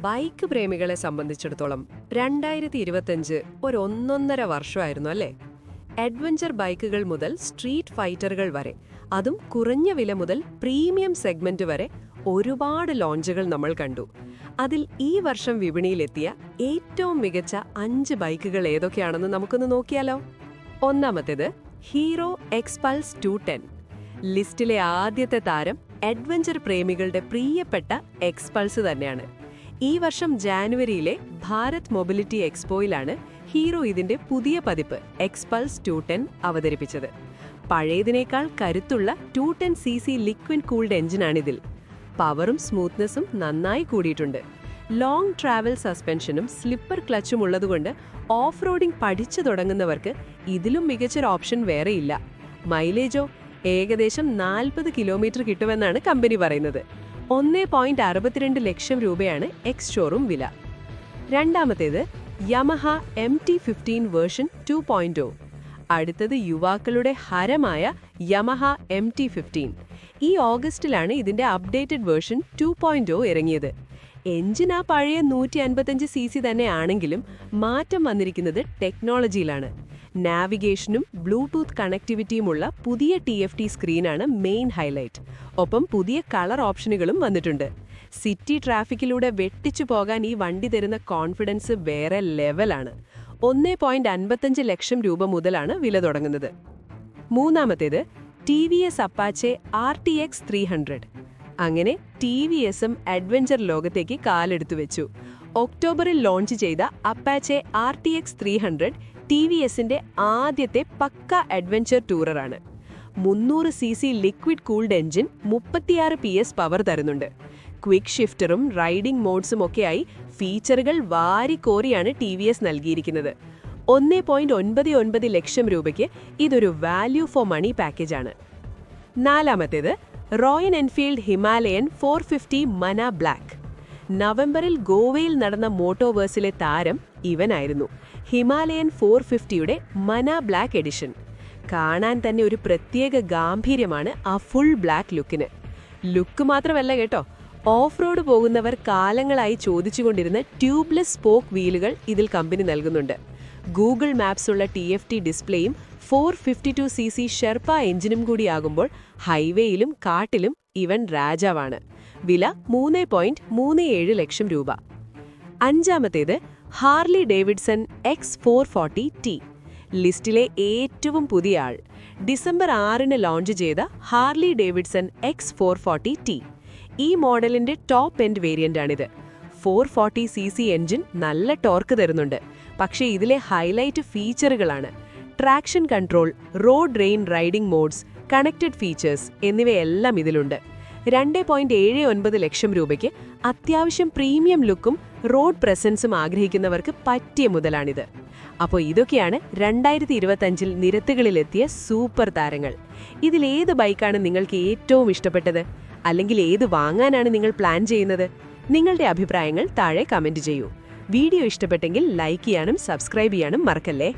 Bike പ്രേമികളെ സംബന്ധിച്ചിടത്തോളം 2025 ഒന്നൊന്നര വർഷമായിരുന്നു അല്ലേ? അഡ്വഞ്ചർ ബൈക്കുകൾ മുതൽ സ്ട്രീറ്റ് ഫൈറ്ററുകൾ വരെ, അതും കുറഞ്ഞ വില മുതൽ പ്രീമിയം സെഗ്മെന്റ് വരെ ഒരുപാട് ലോഞ്ചുകൾ നമ്മൾ കണ്ടു. അതിൽ ഈ വർഷം വിപണിയിലെത്തിയ ഏറ്റവും മികച്ച 5 ബൈക്കുകൾ ഏതൊക്കെയാണെന്ന് നമുക്കൊന്ന് നോക്കിയാലോ? ഒന്നാമത്തേത് ഹീറോ എക്സ്പൾസ് 210. ലിസ്റ്റിലെ ആദ്യത്തെ താരം അഡ്വഞ്ചർ പ്രേമികളുടെ പ്രിയപ്പെട്ട എക്സ്പൾസ് തന്നെയാണ്. ഈ വർഷം ജാനുവരിയിലെ ഭാരത് മൊബിലിറ്റി എക്സ്പോയിലാണ് ഹീറോ ഇതിന്റെ പുതിയ പതിപ്പ് എക്സ്പൾസ് 210 അവതരിപ്പിച്ചത്. പഴയതിനേക്കാൾ കരുത്തുള്ള 210cc ലിക്വിഡ് കൂൾഡ് എഞ്ചിനാണിതിൽ. പവറും സ്മൂത്ത്നെസ്സും നന്നായി കൂടിയിട്ടുണ്ട്. ലോങ് ട്രാവൽ സസ്പെൻഷനും സ്ലിപ്പർ ക്ലച്ചും ഉള്ളതുകൊണ്ട് ഓഫ് റോഡിംഗ് പഠിച്ചു തുടങ്ങുന്നവർക്ക് ഇതിലും മികച്ചൊരു ഓപ്ഷൻ വേറെയില്ല. മൈലേജോ ഏകദേശം 40 കിലോമീറ്റർ കിട്ടുമെന്നാണ് കമ്പനി പറയുന്നത്. 1.62 ലക്ഷം രൂപയാണ് എക്സ് ഷോറൂം വില. രണ്ടാമത്തേത് യമഹ MT-15 വേർഷൻ 2.0. അടുത്തത് യുവാക്കളുടെ ഹരമായ യമഹ MT-15. ഈ ഓഗസ്റ്റിലാണ് ഇതിന്റെ അപ്ഡേറ്റഡ് വേർഷൻ 2.0 ഇറങ്ങിയത്. എഞ്ചിൻ ആ പഴയ 155cc തന്നെ ആണെങ്കിലും മാറ്റം വന്നിരിക്കുന്നത് ടെക്നോളജിയിലാണ്. നാവിഗേഷനും ബ്ലൂടൂത്ത് കണക്ടിവിറ്റിയുമുള്ള പുതിയ TFT സ്ക്രീനാണ് മെയിൻ ഹൈലൈറ്റ്. ഒപ്പം പുതിയ കളർ ഓപ്ഷനുകളും വന്നിട്ടുണ്ട്. സിറ്റി ട്രാഫിക്കിലൂടെ വെട്ടിച്ചു പോകാൻ ഈ വണ്ടി തരുന്ന കോൺഫിഡൻസ് വേറെ ലെവലാണ്. 1.55 ലക്ഷം രൂപ മുതലാണ് വില തുടങ്ങുന്നത്. മൂന്നാമത്തേത് TVS അപ്പാച്ചെ RTX 300. അങ്ങനെ TVSും അഡ്വഞ്ചർ ലോകത്തേക്ക് കാലെടുത്തു വെച്ചു. ഒക്ടോബറിൽ ലോഞ്ച് ചെയ്ത അപ്പാച്ചെ RTX 300 TVSന്റെ ആദ്യത്തെ പക്ക അഡ്വഞ്ചർ ടൂററാണ്. 300cc liquid cooled engine 36 PS power തരുന്നുണ്ട്. ക്വിക്ക് ഷിഫ്റ്ററും റൈഡിംഗ് മോഡ്സും ഒക്കെയായി ഫീച്ചറുകൾ വാരിക്കോരിയാണ് TVS നൽകിയിരിക്കുന്നത്. 1.99 ലക്ഷം രൂപയ്ക്ക് ഇതൊരു വാല്യൂ ഫോർ മണി പാക്കേജാണ്. നാലാമത്തേത് റോയൽ എൻഫീൽഡ് ഹിമാലയൻ 450 മന ബ്ലാക്ക്. നവംബറിൽ ഗോവയിൽ നടന്ന മോട്ടോവേഴ്സിലെ താരം ഇവനായിരുന്നു. ഹിമാലയൻ 450യുടെ മന ബ്ലാക്ക് എഡിഷൻ. കാണാൻ തന്നെ ഒരു പ്രത്യേക ഗാംഭീര്യമാണ് ആ ഫുൾ ബ്ലാക്ക് ലുക്കിന്. ലുക്ക് മാത്രമല്ല കേട്ടോ, ഓഫ് റോഡ് പോകുന്നവർ കാലങ്ങളായി ചോദിച്ചുകൊണ്ടിരുന്ന ട്യൂബ്ലെസ് സ്പോക്ക് വീലുകൾ ഇതിൽ കമ്പനി നൽകുന്നുണ്ട്. ഗൂഗിൾ മാപ്സ് ഉള്ള TFT ഡിസ്പ്ലേയും 452cc ഷെർപ്പ എഞ്ചിനും കൂടിയാകുമ്പോൾ ഹൈവേയിലും കാട്ടിലും ഇവൻ രാജാവാണ്. വില 3.37 ലക്ഷം രൂപ. അഞ്ചാമത്തേത് ഹാർലി ഡേവിഡ്സൺ X440T. ലിസ്റ്റിലെ ഏറ്റവും പുതിയ ആൾ. ഡിസംബർ 6 ലോഞ്ച് ചെയ്ത ഹാർലി ഡേവിഡ്സൺ X440T. ഈ മോഡലിന്റെ ടോപ്പ് എൻഡ് വേരിയന്റാണിത്. 440cc എഞ്ചിൻ നല്ല ടോർക്ക് തരുന്നുണ്ട്. പക്ഷേ ഇതിലെ ഹൈലൈറ്റ് ഫീച്ചറുകളാണ്. Traction control, road rain riding modes, connected features എന്നിവയെല്ലാം ഇതിലുണ്ട്. 2.79 ലക്ഷം രൂപയ്ക്ക് അത്യാവശ്യം പ്രീമിയം ലുക്കും റോഡ് പ്രസൻസും ആഗ്രഹിക്കുന്നവർക്ക് പറ്റിയ മുതലാണിത്. അപ്പോൾ ഇതൊക്കെയാണ് 2025 നിരത്തുകളിലെത്തിയ സൂപ്പർ താരങ്ങൾ. ഇതിലേത് ബൈക്കാണ് നിങ്ങൾക്ക് ഏറ്റവും ഇഷ്ടപ്പെട്ടത്? അല്ലെങ്കിൽ ഏത് വാങ്ങാനാണ് നിങ്ങൾ പ്ലാൻ ചെയ്യുന്നത്? നിങ്ങളുടെ അഭിപ്രായങ്ങൾ താഴെ കമന്റ് ചെയ്യൂ. വീഡിയോ ഇഷ്ടപ്പെട്ടെങ്കിൽ ലൈക്ക് ചെയ്യാനും സബ്സ്ക്രൈബ് ചെയ്യാനും മറക്കല്ലേ.